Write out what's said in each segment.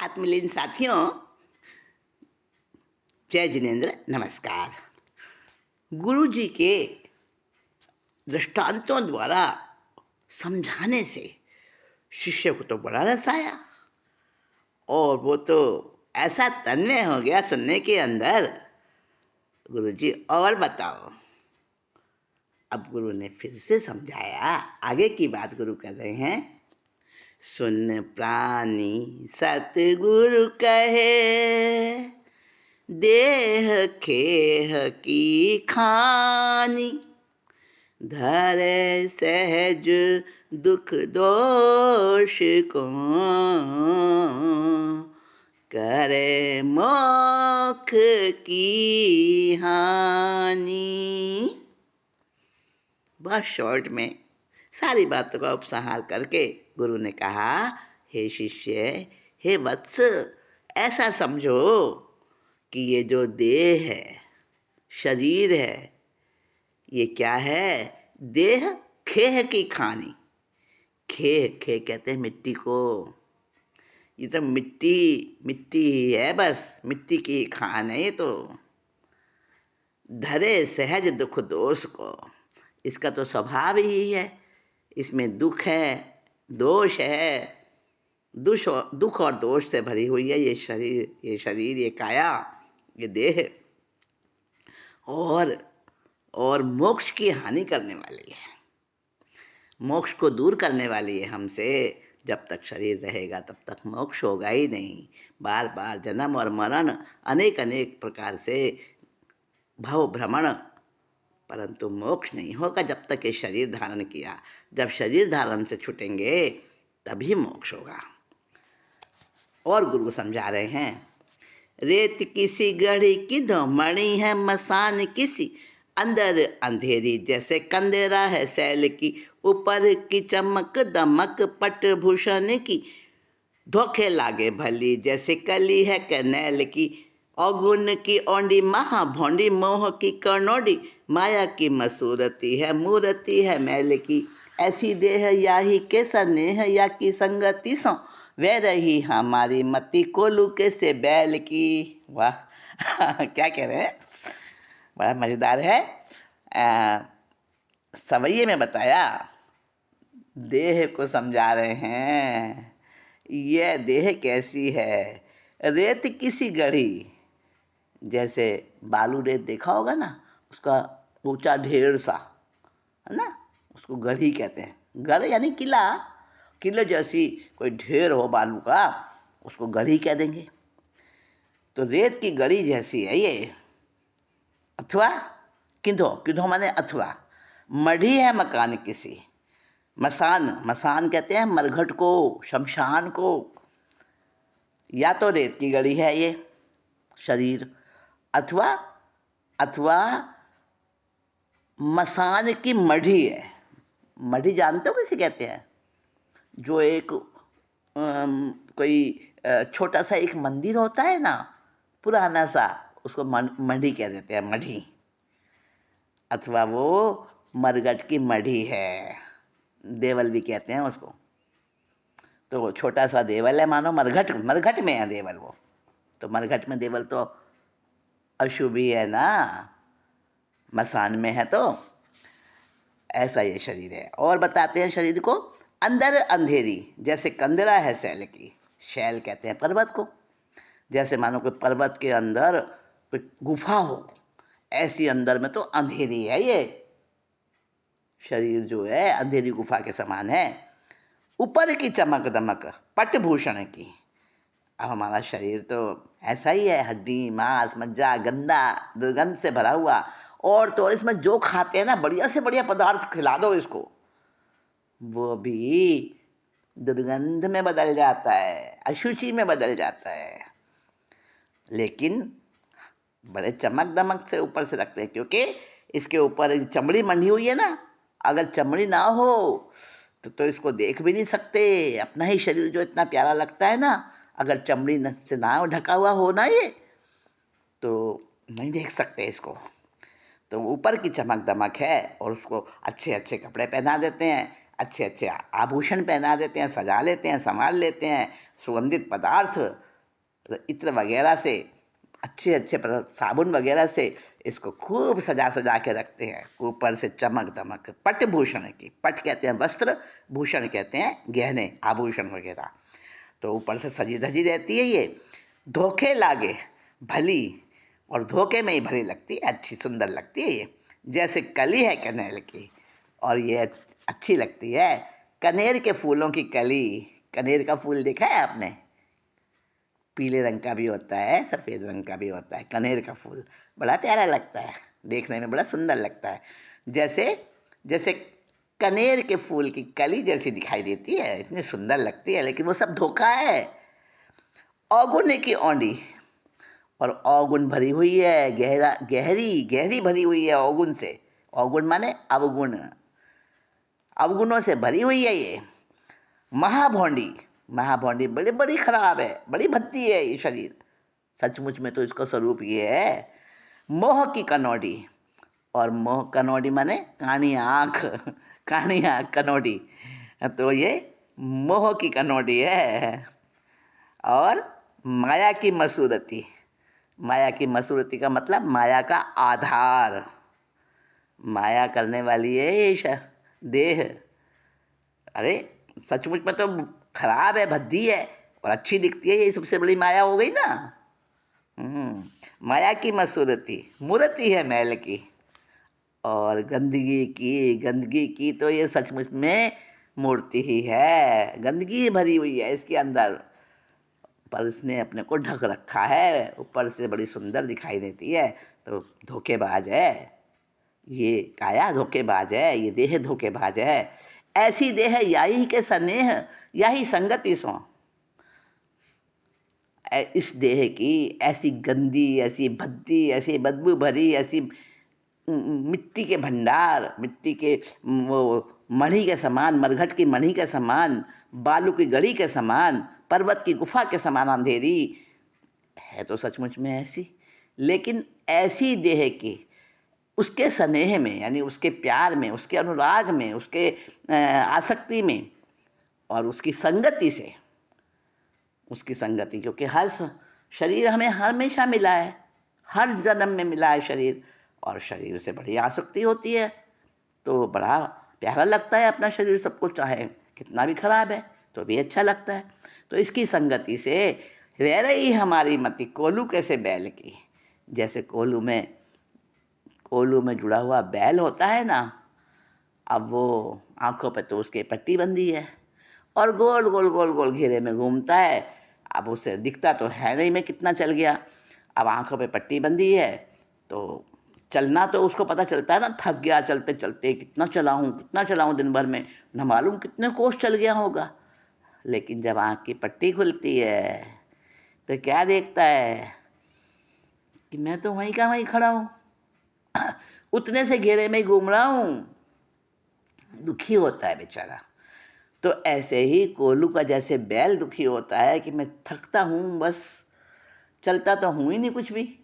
आत्मलीन साथियों, जय जिनेन्द्र, नमस्कार। गुरु जी के दृष्टांतों द्वारा समझाने से शिष्य को तो बड़ा रस आया और वो तो ऐसा तन्मय हो गया सुनने के अंदर। गुरु जी और बताओ। अब गुरु ने फिर से समझाया। आगे की बात गुरु कर रहे हैं। सुन प्राणी सतगुरु कहे, देह खेह की खानी, धरे सहज दुख दोष को, करे मोक्ष की हानि। बहुत शॉर्ट में सारी बातों का उपसंहार करके गुरु ने कहा, हे शिष्य, हे वत्स, ऐसा समझो कि ये जो देह है, शरीर है, ये क्या है? देह खेह की खानी। खेह खेह कहते हैं मिट्टी को। ये तो मिट्टी ही है, बस मिट्टी की खान है ये तो। धरे सहज दुख दोष को, इसका तो स्वभाव ही है। इसमें दुख है, दोष है, दुख और दोष से भरी हुई है ये शरीर, ये काया, ये देह। और मोक्ष की हानि करने वाली है, मोक्ष को दूर करने वाली है हमसे। जब तक शरीर रहेगा तब तक मोक्ष होगा ही नहीं। बार बार जन्म और मरण, अनेक अनेक प्रकार से भव भ्रमण, परंतु मोक्ष नहीं होगा जब तक ये शरीर धारण किया। जब शरीर धारण से छूटेंगे तभी मोक्ष होगा। और गुरु समझा रहे हैं, रेत किसी गढ़ी की दो मणि है, मसान किसी अंदर अंधेरी, जैसे कंदेरा है सैल की, ऊपर की चमक दमक पट भूषण की, धोखे लागे भली, जैसे कली है कनैल की, अवगुण की ओंडी महा भोंडी, मोह की कर्णोडी, माया की मसूरती है, मूर्ति है मैल की, ऐसी देह या ही के स्नेह या की संगति सो, वे रही हमारी मति कोलू के से बैल की। वाह क्या कह रहे हैं, बड़ा मजेदार है। सवैये में बताया, देह को समझा रहे हैं। यह देह कैसी है? रेत किसी गढ़ी, जैसे बालू रेत देखा होगा ना, उसका ऊंचा ढेर सा है ना, उसको गढ़ी कहते हैं। गढ़ यानी किला, किले जैसी कोई ढेर हो बालू का, उसको गढ़ी कह देंगे। तो रेत की गढ़ी जैसी है ये। अथवा किधो माने अथवा, मढ़ी है मकान किसी, मसान कहते हैं मरघट को, शमशान को। या तो रेत की गढ़ी है ये शरीर, अथवा मसान की मढ़ी है। मढ़ी जानते हो किसे कहते हैं? जो एक कोई छोटा सा एक मंदिर होता है ना, पुराना सा, उसको मढ़ी कह देते हैं, मढ़ी। अथवा वो मरघट की मढ़ी है, देवल भी कहते हैं उसको। तो छोटा सा देवल है, मानो मरघट में है देवल वो। तो मरघट में देवल तो अशुभ ही है ना, मसान में है। तो ऐसा ये शरीर है। और बताते हैं शरीर को, अंदर अंधेरी, जैसे कंदरा है शैल की, शैल कहते हैं पर्वत को। जैसे मानो कोई पर्वत के अंदर कोई गुफा हो, ऐसी अंदर में तो अंधेरी है ये शरीर, जो है अंधेरी गुफा के समान है। ऊपर की चमक दमक पट भूषण की। अब हमारा शरीर तो ऐसा ही है, हड्डी मांस मज्जा गंदा दुर्गंध से भरा हुआ। और तो और इसमें जो खाते हैं ना, बढ़िया से बढ़िया पदार्थ खिला दो इसको, वो भी दुर्गंध में बदल जाता है, अशुचि में बदल जाता है। लेकिन बड़े चमक दमक से ऊपर से रखते हैं, क्योंकि इसके ऊपर चमड़ी मंडी हुई है ना। अगर चमड़ी ना हो तो इसको देख भी नहीं सकते। अपना ही शरीर जो इतना प्यारा लगता है ना, अगर चमड़ी से ना ढका हुआ हो ना ये, तो नहीं देख सकते इसको। तो ऊपर की चमक दमक है, और उसको अच्छे अच्छे कपड़े पहना देते हैं, अच्छे अच्छे आभूषण पहना देते हैं, सजा लेते हैं, संभाल लेते हैं, सुगंधित पदार्थ इत्र वगैरह से, अच्छे अच्छे साबुन वगैरह से इसको खूब सजा सजा के रखते हैं। ऊपर से चमक दमक, पट भूषण की, पट कहते हैं वस्त्र, भूषण कहते हैं गहने आभूषण वगैरह। तो ऊपर से सजी धजी रहती है ये। धोखे लागे भली, और धोखे में ही भली लगती है, अच्छी सुंदर लगती है ये। जैसे कली है कनेर की, और ये अच्छी लगती है कनेर के फूलों की कली। कनेर का फूल देखा है आपने? पीले रंग का भी होता है, सफ़ेद रंग का भी होता है। कनेर का फूल बड़ा प्यारा लगता है, देखने में बड़ा सुंदर लगता है। जैसे जैसे कनेर के फूल की कली जैसी दिखाई देती है, इतनी सुंदर लगती है, लेकिन वो सब धोखा है। औगुन की औंडी, और औगुन भरी हुई है, गहरी गहरी भरी हुई है औगुन से। औगुन माने अवगुण, अवगुणों से भरी हुई है ये। महाभौंडी, महाभौंडी बड़ी बड़ी खराब है, बड़ी भद्दी है ये शरीर। सचमुच में तो इसका स्वरूप ये है। मोह की कनौड़ी, और मोह कनौड़ी माने कानी आंख, कानी आंख कनौड़ी, तो ये मोह की कनौड़ी है। और माया की मसूरती, माया की मसूरती का मतलब माया का आधार, माया करने वाली है ये देह। अरे सचमुच में तो खराब है, भद्दी है, और अच्छी दिखती है, ये सबसे बड़ी माया हो गई ना। माया की मसूरती, मूर्ति है मैल की, और गंदगी की तो ये सचमुच में मूर्ति ही है। गंदगी भरी हुई है इसके अंदर, पर इसने अपने को ढक रखा है, ऊपर से बड़ी सुंदर दिखाई देती है। तो धोखेबाज है ये काया, धोखेबाज है ये देह, धोखेबाज है। ऐसी देह याही के स्नेह, याही संगति सो। इस देह की ऐसी गंदी, ऐसी भद्दी, ऐसी बदबू भरी, ऐसी मिट्टी के भंडार, मिट्टी के वो मणि के समान, मरघट की मणि के समान, बालू की गड़ी के समान, पर्वत की गुफा के समान अंधेरी है तो सचमुच में ऐसी। लेकिन ऐसी देह की उसके स्नेह में, यानी उसके प्यार में, उसके अनुराग में, उसके आसक्ति में, और उसकी संगति से, उसकी संगति, क्योंकि हर शरीर हमें हमेशा मिला है, हर जन्म में मिला है शरीर, और शरीर से बड़ी आसक्ति होती है। तो बड़ा प्यारा लगता है अपना शरीर सबको, चाहे कितना भी खराब है तो भी अच्छा लगता है। तो इसकी संगति से वह रही हमारी मति कोलू कैसे बैल की। जैसे कोलू में जुड़ा हुआ बैल होता है ना, अब वो आंखों पे तो उसके पट्टी बंधी है, और गोल गोल गोल गोल घेरे में घूमता है। अब उसे दिखता तो है नहीं मैं कितना चल गया, अब आंखों पे पट्टी बंधी है, तो चलना तो उसको पता चलता है ना, थक गया चलते चलते, कितना चलाऊं दिन भर में, न मालूम कितने कोस चल गया होगा। लेकिन जब आंख की पट्टी खुलती है तो क्या देखता है कि मैं तो वहीं का वहीं खड़ा हूं, उतने से घेरे में घूम रहा हूं। दुखी होता है बेचारा। तो ऐसे ही कोलू का जैसे बैल दुखी होता है कि मैं थकता हूं, बस चलता तो हूं ही नहीं कुछ भी,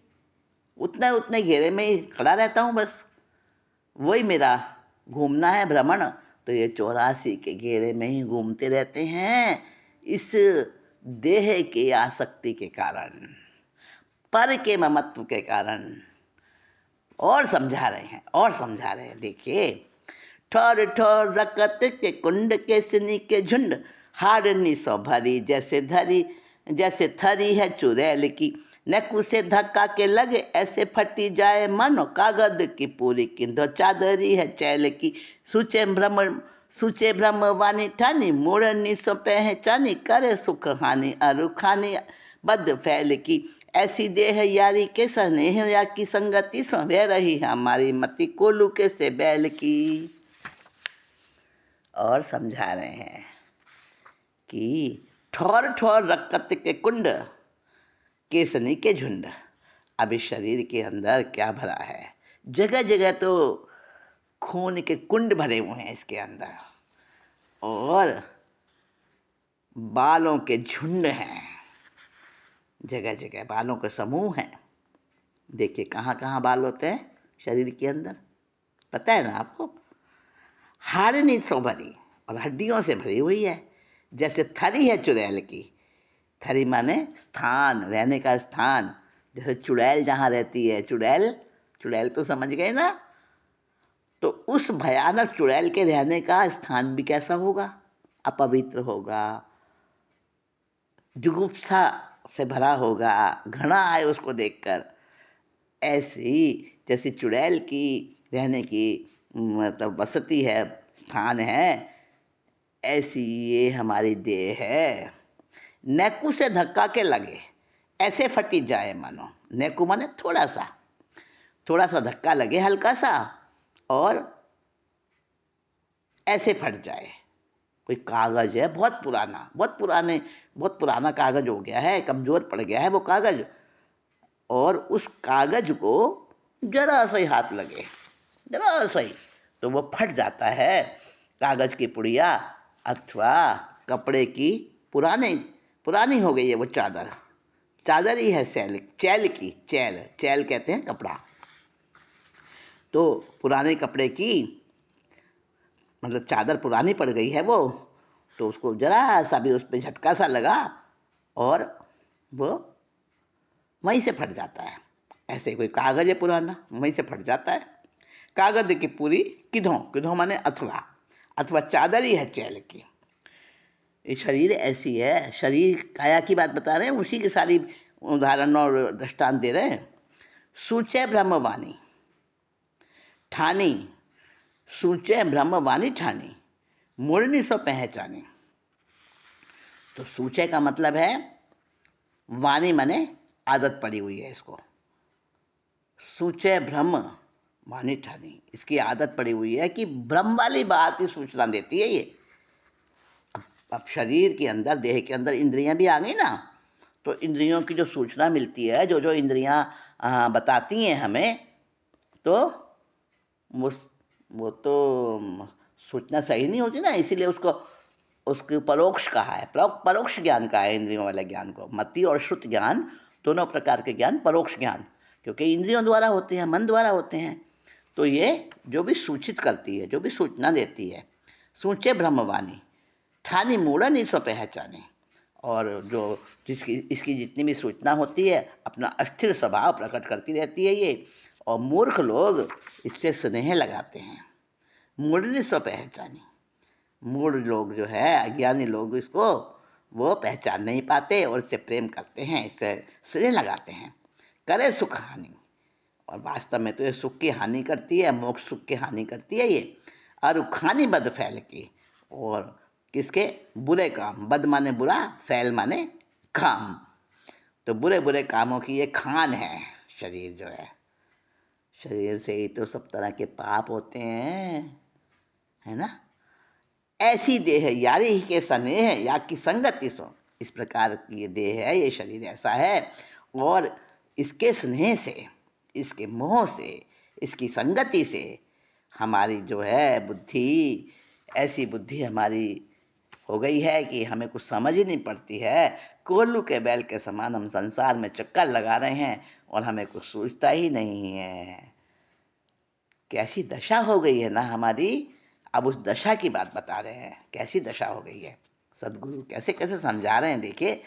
उतने घेरे में ही खड़ा रहता हूं, बस वही मेरा घूमना है, भ्रमण। तो ये 84 के घेरे में ही घूमते रहते हैं, इस देह की आसक्ति के कारण, पर के ममत्व के कारण। और समझा रहे हैं, देखिए। ठोर ठोर रकत के कुंड के सिनी के झुंड, हारनी सो भरी जैसे थरी है चुड़ैल की। नकू से धक्का के लगे ऐसे फटी जाए मानो कागज की पूरी किंदो चादरी है चैल की। सूचे भ्रम वानी ठानी, मूड़नी सो पहचानी, करे सुख हानि अरुखानी बद फैल की। ऐसी देह यारी के स्नेह या की संगति सो वह रही हमारी मति कोलू के से बैल की। और समझा रहे हैं कि ठोर ठोर रकत के कुंड, केसनी के झुंड। अब इस शरीर के अंदर क्या भरा है, जगह जगह तो खून के कुंड भरे हुए हैं इसके अंदर, और बालों के झुंड हैं, जगह जगह बालों के समूह हैं। देखिए कहाँ कहाँ बाल होते हैं शरीर के अंदर, पता है ना आपको। हारनी सो भरी, और हड्डियों से भरी हुई है, जैसे थरी है चुड़ैल की। थरी माने स्थान, रहने का स्थान। जैसे चुड़ैल जहाँ रहती है, चुड़ैल, चुड़ैल तो समझ गए ना। तो उस भयानक चुड़ैल के रहने का स्थान भी कैसा होगा? अपवित्र होगा, जुगुप्सा से भरा होगा, घृणा आए उसको देखकर। ऐसे ही जैसे चुड़ैल की रहने की मतलब बसती है, स्थान है, ऐसी ये हमारी देह है। नेकू से धक्का के लगे, ऐसे फटी जाए मानो। नेकू माने थोड़ा सा, थोड़ा सा धक्का लगे हल्का सा और ऐसे फट जाए। कोई कागज है बहुत पुराना, बहुत पुराना कागज हो गया है, कमजोर पड़ गया है वो कागज, और उस कागज को जरा सा ही हाथ लगे, जरा सा ही, तो वो फट जाता है। कागज की पुड़िया अथवा कपड़े की पुराने पुरानी हो गई है वो चादर, चादर ही है सैल, चैल की, चैल, चैल कहते हैं कपड़ा। तो पुराने कपड़े की मतलब चादर पुरानी पड़ गई है वो, तो उसको जरा सा भी उस पर झटका सा लगा और वो वहीं से फट जाता है। ऐसे कोई कागज है पुराना, वहीं से फट जाता है। कागज की पूरी किधों, किधों माने अथवा, अथवा चादर ही है चैल की। ये शरीर ऐसी है, शरीर काया की बात बता रहे हैं, उसी की सारी उदाहरण और दृष्टांत दे रहे हैं। सूचे ब्रह्मवाणी ठानी, सूचे ब्रह्मवाणी ठानी, मुरनी सो पहचानी। तो सूचे का मतलब है, वाणी माने आदत पड़ी हुई है इसको, सूचे ब्रह्म वाणी ठानी, इसकी आदत पड़ी हुई है कि ब्रह्म वाली बात ही सूचना देती है ये। अब शरीर के अंदर, देह के अंदर इंद्रियां भी आ गई ना, तो इंद्रियों की जो सूचना मिलती है, जो जो इंद्रियां बताती हैं हमें, तो वो वो तो सूचना सही नहीं होती ना, इसीलिए उसको उसके परोक्ष कहा है, परोक्ष ज्ञान का है इंद्रियों वाले ज्ञान को। मति और श्रुत ज्ञान दोनों प्रकार के ज्ञान परोक्ष ज्ञान, क्योंकि इंद्रियों द्वारा होते हैं, मन द्वारा होते हैं। तो ये जो भी सूचित करती है, जो भी सूचना देती है, सूचे ब्रह्मवाणी ठानी मूढ़न इसको पहचाने। और जो जिसकी इसकी जितनी भी सूचना होती है, अपना अस्थिर स्वभाव प्रकट करती रहती है ये, और मूर्ख लोग इससे स्नेह लगाते हैं। मूढ़ स्व पहचानी, मूढ़ लोग जो है, अज्ञानी लोग, इसको वो पहचान नहीं पाते और इससे प्रेम करते हैं, इससे स्नेह लगाते हैं। करे सुख हानि, और वास्तव में तो ये सुख की हानि करती है, मोक्ष सुख की हानि करती है ये। और खानी बद फैल की, और किसके? बुरे काम, बद माने बुरा, फैल माने काम। तो बुरे बुरे कामों की ये खान है शरीर जो है। शरीर से ही तो सब तरह के पाप होते हैं, है ना। ऐसी देह यारी ही के स्नेह या की संगति सो, इस प्रकार की ये देह है, ये शरीर ऐसा है, और इसके स्नेह से, इसके मोह से, इसकी संगति से हमारी जो है बुद्धि, ऐसी बुद्धि हमारी हो गई है कि हमें कुछ समझ ही नहीं पड़ती है। कोल्लू के बैल के समान हम संसार में चक्कर लगा रहे हैं और हमें कुछ सूझता ही नहीं है। कैसी दशा हो गई है ना हमारी। अब उस दशा की बात बता रहे हैं, कैसी दशा हो गई है। सदगुरु कैसे कैसे समझा रहे हैं, देखिए।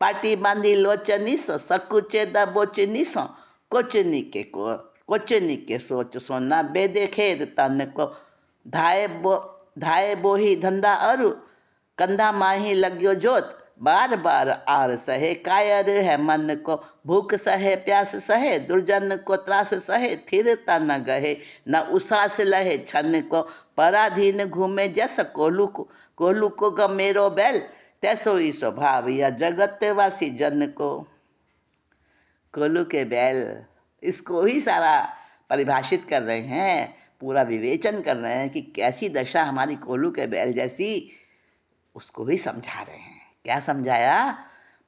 पाटी बांधी लोचनी सो, सकुचे दबोचनी सो, कोचनी के को कोचनी के सोच सोना बेदे खेद तन को, धाए बोही धंधा अरु, कंधा माही लग्यो जोत, बार बार आर सहे, कायर है मन को, भूख सहे प्यास सहे, दुर्जन को त्रास सहे, थिरता न गहे, न उसास लहे छन को, पराधीन घूमे जस कोलू को गमेरो बैल, तैसो ही स्वभाव या जगत वासी जन को। कोलू के बैल, इसको ही सारा परिभाषित कर रहे हैं, पूरा विवेचन कर रहे हैं कि कैसी दशा हमारी कोलू के बैल जैसी, उसको भी समझा रहे हैं। क्या समझाया?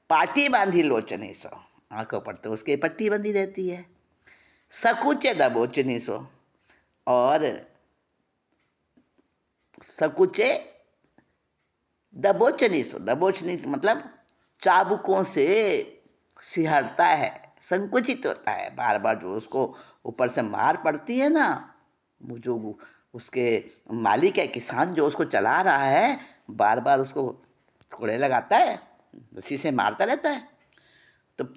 पाटी बांधी लोचनी सो, आंखों पर तो उसके पट्टी बंधी रहती है। सकुचे दबोचनी सो, और सकुचे दबोचनी सो, दबोचनी मतलब चाबुकों से सिहरता है, संकुचित होता है। बार बार जो उसको ऊपर से मार पड़ती है ना, वो जो उसके मालिक है, किसान जो उसको चला रहा है, बार बार उसको कोड़े लगाता है रस्सी से मारता रहता है। तो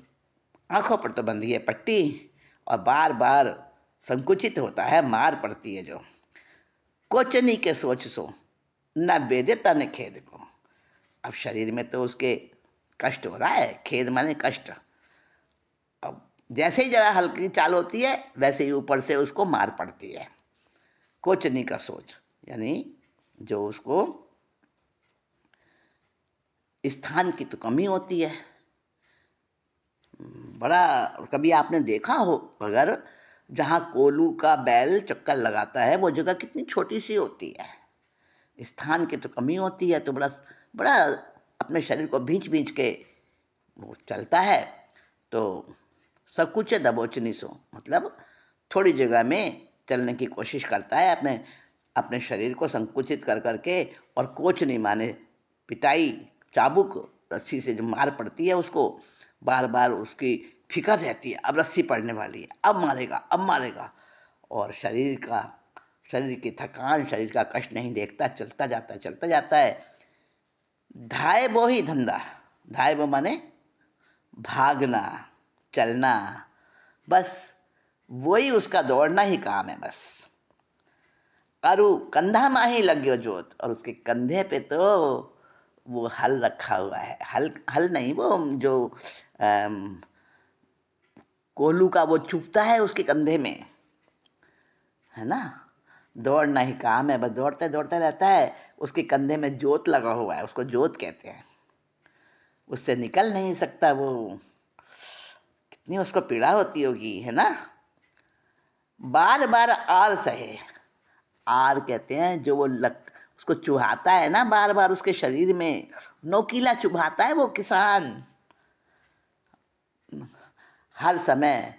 आंखों पर तो बंधी है पट्टी और बार बार संकुचित होता है, मार पड़ती है जो। कोचनी के सोच सो न बेदे तन खेद को। अब शरीर में तो उसके कष्ट हो रहा है, खेद माने कष्ट। अब जैसे ही जरा हल्की चाल होती है वैसे ही ऊपर से उसको मार पड़ती है। कोचनी का सोच यानी जो उसको स्थान की तो कमी होती है। बड़ा कभी आपने देखा हो अगर, जहां कोल्हू का बैल चक्कर लगाता है वो जगह कितनी छोटी सी होती है, स्थान की तो कमी होती है, तो बड़ा बड़ा अपने शरीर को भींच भींच के वो चलता है। तो सब कुछ है दबोचनी सो, मतलब थोड़ी जगह में चलने की कोशिश करता है, अपने अपने शरीर को संकुचित कर करके। और कोच नहीं माने पिटाई, चाबुक, रस्सी से जो मार पड़ती है उसको बार बार उसकी फिक्र रहती है, अब रस्सी पड़ने वाली है, अब मारेगा अब मारेगा। और शरीर की थकान, शरीर का कष्ट नहीं देखता, चलता जाता है। धाय वो ही धंधा, धाय वो माने भागना, चलना, बस वही उसका दौड़ना ही काम है बस। अरु कंधा माही लग गयो जोत, और उसके कंधे पे तो वो हल रखा हुआ है। हल हल नहीं, वो जो कोल्हू का वो चुभता है उसके कंधे में, है ना। दौड़ना ही काम है, बस दौड़ते दौड़ते रहता है। उसके कंधे में जोत लगा हुआ है, उसको जोत कहते हैं। उससे निकल नहीं सकता वो, कितनी उसको पीड़ा होती होगी, है ना। बार बार आर सहे, आर कहते हैं जो वो उसको चुभाता है ना बार बार उसके शरीर में, नोकीला चुभाता है वो किसान। हर समय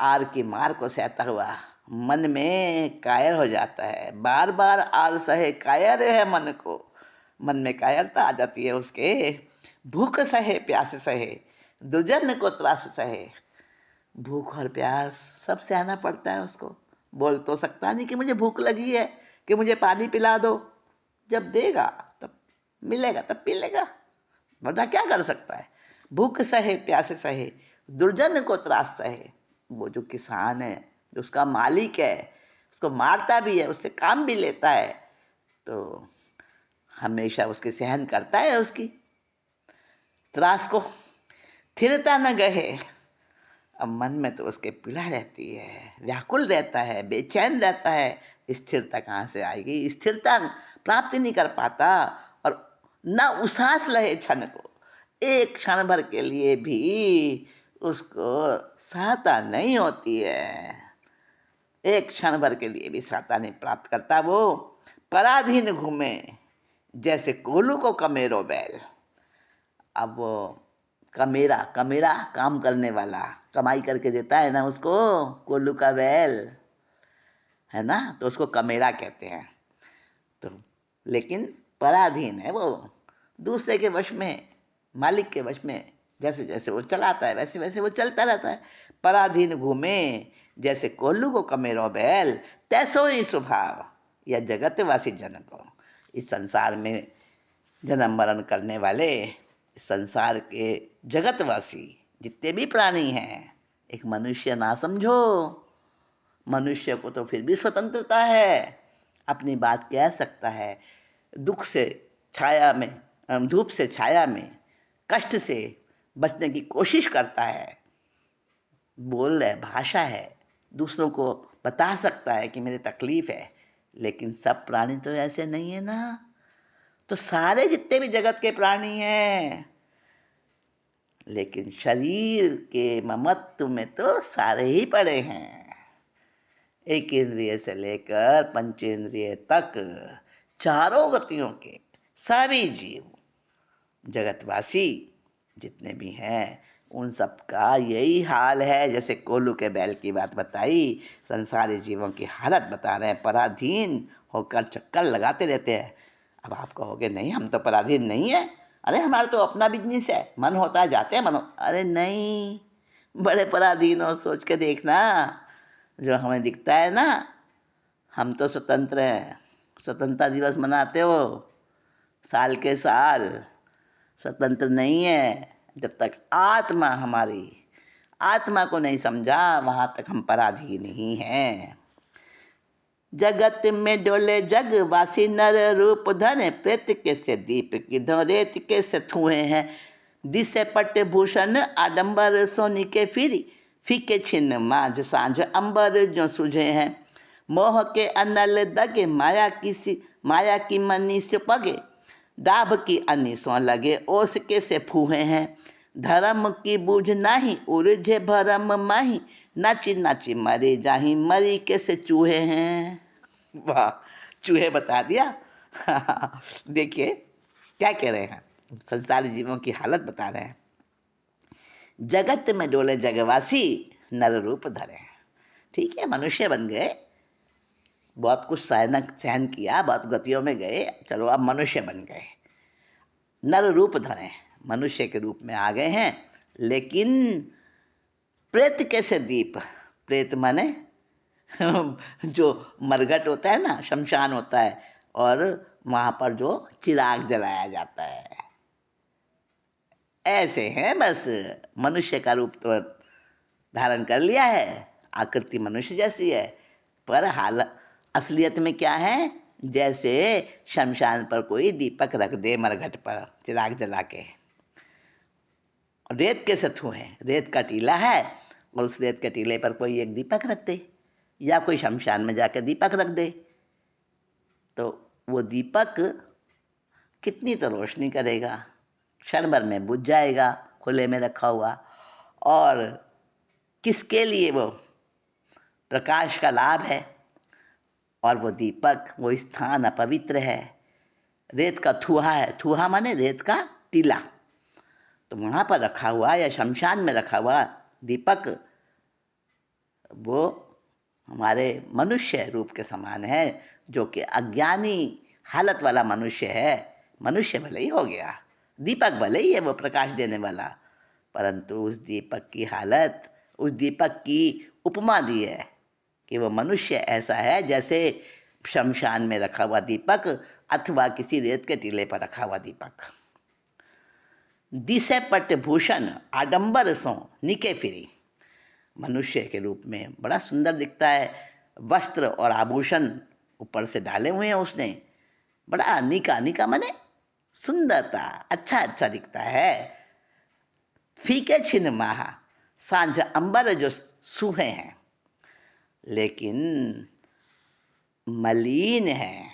आर की मार को सहता हुआ मन में कायर हो जाता है। बार बार आर सहे, कायर है मन को, मन में कायरता आ जाती है उसके। भूख सहे प्यास सहे, दुर्जन को त्रास सहे। भूख और प्यास सब सहना पड़ता है उसको। बोल तो सकता नहीं कि मुझे भूख लगी है, कि मुझे पानी पिला दो। जब देगा तब मिलेगा, तब पी लेगा, वरना क्या कर सकता है। भूख सहे प्यास सहे, दुर्जन को त्रास सहे। वो जो किसान है, जो उसका मालिक है, उसको मारता भी है, उससे काम भी लेता है, तो हमेशा उसकी सहन करता है उसकी त्रास को। स्थिरता न गहे, अब मन में तो उसके पीड़ा रहती है, व्याकुल रहता है, बेचैन रहता है। स्थिरता कहाँ से आएगी, स्थिरता प्राप्त नहीं कर पाता। और न उसास लहे क्षण को, एक क्षण भर के लिए भी उसको सहायता नहीं होती है, एक क्षण भर के लिए भी सहायता नहीं प्राप्त करता वो। पराधीन घूमे जैसे कोल्हू को कमेरो बैल। अब वो कमेरा, कमेरा काम करने वाला, कमाई करके देता है ना उसको, कोल्हू का बैल, है ना, तो उसको कमेरा कहते हैं। तो लेकिन पराधीन है वो, दूसरे के वश में, मालिक के वश में। जैसे जैसे वो चलाता है वैसे वैसे वो चलता रहता है। पराधीन घूमे जैसे कोल्हू को कमेरो बैल, तैसो ही स्वभाव या जगतवासी जन को। इस संसार में जन्म मरण करने वाले, संसार के जगतवासी जितने भी प्राणी हैं, एक मनुष्य ना समझो। मनुष्य को तो फिर भी स्वतंत्रता है, अपनी बात कह सकता है। दुख से छाया में, धूप से छाया में, कष्ट से बचने की कोशिश करता है। बोल है, भाषा है, दूसरों को बता सकता है कि मेरी तकलीफ है। लेकिन सब प्राणी तो ऐसे नहीं है ना। तो सारे जितने भी जगत के प्राणी हैं, लेकिन शरीर के ममत्व में तो सारे ही पड़े हैं। एक इंद्रिय से लेकर पंचेंद्रिय तक, चारों गतियों के सभी जीव, जगतवासी जितने भी हैं, उन सब का यही हाल है। जैसे कोल्हू के बैल की बात बताई, संसारी जीवों की हालत बता रहे हैं। पराधीन होकर चक्कर लगाते रहते हैं। अब आप कहोगे नहीं, हम तो पराधीन नहीं है, अरे हमारा तो अपना बिजनेस है, मन होता है जाते हैं, मन अरे नहीं, बड़े पराधीन हो, सोच के देखना। जो हमें दिखता है ना, हम तो स्वतंत्र हैं। स्वतंत्रता दिवस मनाते हो साल के साल, स्वतंत्र नहीं है। जब तक आत्मा हमारी आत्मा को नहीं समझा, वहां तक हम पराधीन नहीं हैं। जगत में डोले जग वासी नर रूप धरे, प्रेत कैसे दीप की रेत कैसे धुएं हैं। दिसे पट भूषण आडंबर सोनी के फिरी, फीके छिन्न माझ सांझ अंबर जो सुझे हैं। मोह के अनल दगे माया की मनी से पगे, डाभ की अन्नी सो लगे ओस के से फूहे हैं। धर्म की बूझ नाही उलझे भरम माही, नाची नाची मरे जाही मरी के से चूहे हैं। वाह, चूहे बता दिया। देखिए क्या कह रहे हैं, संसारी जीवों की हालत बता रहे हैं। जगत में डोले जगवासी नर रूप धरे। ठीक है, मनुष्य बन गए, बहुत कुछ सहन किया, बहुत गतियों में गए, चलो अब मनुष्य बन गए। नर रूप धरे, मनुष्य के रूप में आ गए हैं। लेकिन प्रेत कैसे दीप, प्रेत माने जो मरघट होता है ना, शमशान होता है, और वहां पर जो चिराग जलाया जाता है, ऐसे हैं। बस मनुष्य का रूप तो धारण कर लिया है, आकृति मनुष्य जैसी है, पर हाल असलियत में क्या है, जैसे शमशान पर कोई दीपक रख दे मरघट पर चिराग जला के। रेत के सत्थु हैं, रेत का टीला है और उस रेत के टीले पर कोई एक दीपक रख दे, या कोई शमशान में जाकर दीपक रख दे, तो वो दीपक कितनी तो रोशनी करेगा, क्षण भर में बुझ जाएगा खुले में रखा हुआ। और किसके लिए वो प्रकाश का लाभ है, और वो दीपक, वो स्थान अपवित्र है। रेत का थूहा है, थूहा माने रेत का टीला, तो वहां पर रखा हुआ या शमशान में रखा हुआ दीपक, वो हमारे मनुष्य रूप के समान है, जो कि अज्ञानी हालत वाला मनुष्य है। मनुष्य भले ही हो गया, दीपक भले ही है वो प्रकाश देने वाला, परंतु उस दीपक की हालत, उस दीपक की उपमा दी है कि वो मनुष्य ऐसा है जैसे शमशान में रखा हुआ दीपक अथवा किसी रेत के टीले पर रखा हुआ दीपक। दिसे पट भूषण आडंबर सो निके फिरी, मनुष्य के रूप में बड़ा सुंदर दिखता है, वस्त्र और आभूषण ऊपर से डाले हुए हैं उसने, बड़ा निका, निका माने सुंदरता, अच्छा अच्छा दिखता है। फीके छिन माहा सांझ अंबर जो सूहे हैं, लेकिन मलिन है।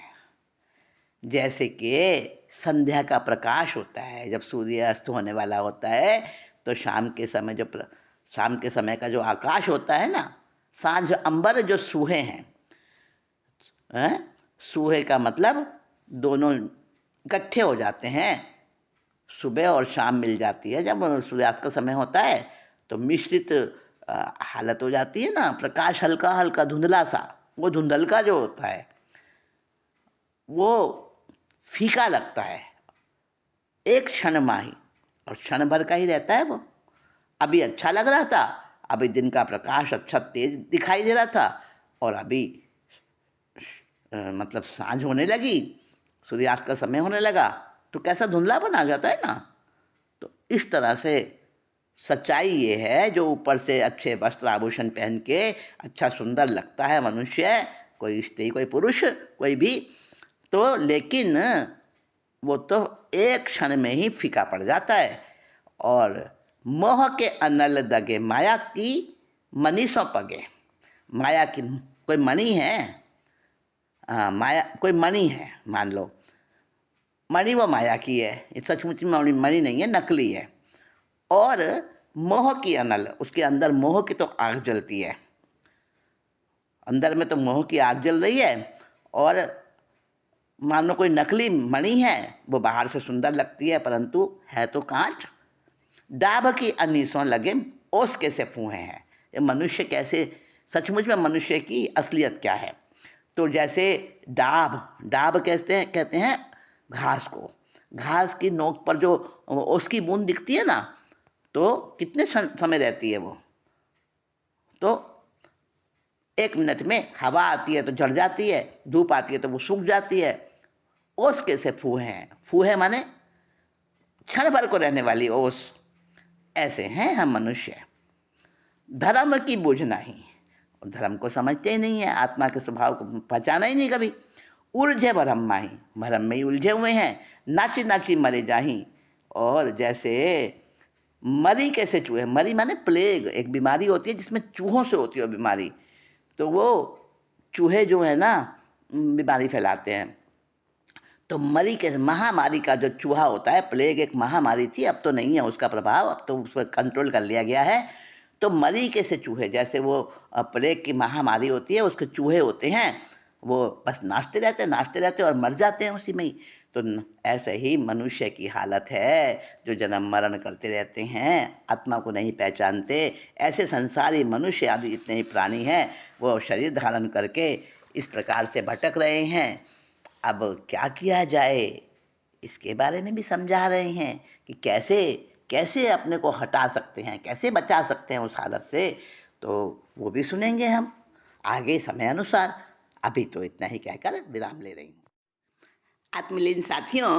जैसे कि संध्या का प्रकाश होता है, जब सूर्य अस्त होने वाला होता है, तो शाम के समय का जो आकाश होता है ना, सांझ अंबर जो सूहे हैं, सूहे का मतलब दोनों इकट्ठे हो जाते हैं, सुबह और शाम मिल जाती है। जब सूर्यास्त का समय होता है तो मिश्रित हालत हो जाती है ना, प्रकाश हल्का हल्का धुंधला सा, वो धुंधलका जो होता है वो फीका लगता है, एक क्षण माही, और क्षण भर का ही रहता है वो। अभी अच्छा लग रहा था, अभी दिन का प्रकाश अच्छा तेज दिखाई दे रहा था, और अभी मतलब सांझ होने लगी, सूर्यास्त का समय होने लगा, तो कैसा धुंधलापन आ जाता है ना। तो इस तरह से सच्चाई ये है, जो ऊपर से अच्छे वस्त्र आभूषण पहन के अच्छा सुंदर लगता है मनुष्य, कोई स्त्री कोई पुरुष कोई भी, तो लेकिन वो तो एक क्षण में ही फीका पड़ जाता है। और मोह के अनल दगे माया की मनीषों पगे, माया की कोई मणि है, माया कोई मणि है, मान लो मणि वो माया की है, ये सचमुच में मणि नहीं है, नकली है। और मोह की अनल, उसके अंदर मोह की तो आग जलती है, अंदर में तो मोह की आग जल रही है, और मान लो कोई नकली मणि है, वो बाहर से सुंदर लगती है परंतु है तो कांच। डाब की अनीसों लगे ओस कैसे फूहे हैं, ये मनुष्य कैसे, सचमुच में मनुष्य की असलियत क्या है। तो जैसे डाब कहते हैं घास को, घास की नोक पर जो उसकी बूंद दिखती है ना, तो कितने समय रहती है वो, तो 1 मिनट में हवा आती है तो झड़ जाती है, धूप आती है तो वो सूख जाती है। ओस कैसे फूहे हैं, फूहे माने क्षण भर को रहने वाली ओस, ऐसे हैं हम मनुष्य। धर्म की बोझ नहीं, धर्म को समझते ही नहीं है, आत्मा के स्वभाव को पहचाना ही नहीं कभी। उलझे भरम माही, भरम में ही उलझे हुए हैं। नाची नाची मरे जाही, और जैसे मरी कैसे चूहे, मरी माने प्लेग, एक बीमारी होती है जिसमें चूहों से होती है वो बीमारी। तो वो चूहे जो है ना बीमारी फैलाते हैं। तो मरी के महामारी का जो चूहा होता है, प्लेग एक महामारी थी, अब तो नहीं है उसका प्रभाव, अब तो उस पर कंट्रोल कर लिया गया है। तो मरी के से चूहे, जैसे वो प्लेग की महामारी होती है, उसके चूहे होते हैं, वो बस नाचते रहते और मर जाते हैं उसी में ही। तो ऐसे ही मनुष्य की हालत है, जो जन्म मरण करते रहते हैं, आत्मा को नहीं पहचानते। ऐसे संसारी मनुष्य आदि जितने ही प्राणी हैं, वो शरीर धारण करके इस प्रकार से भटक रहे हैं। अब क्या किया जाए, इसके बारे में भी समझा रहे हैं कि कैसे कैसे अपने को हटा सकते हैं, कैसे बचा सकते हैं उस हालत से। तो वो भी सुनेंगे हम आगे समय अनुसार। अभी तो इतना ही कहकर विराम ले रही हूँ। आत्मलीन साथियों,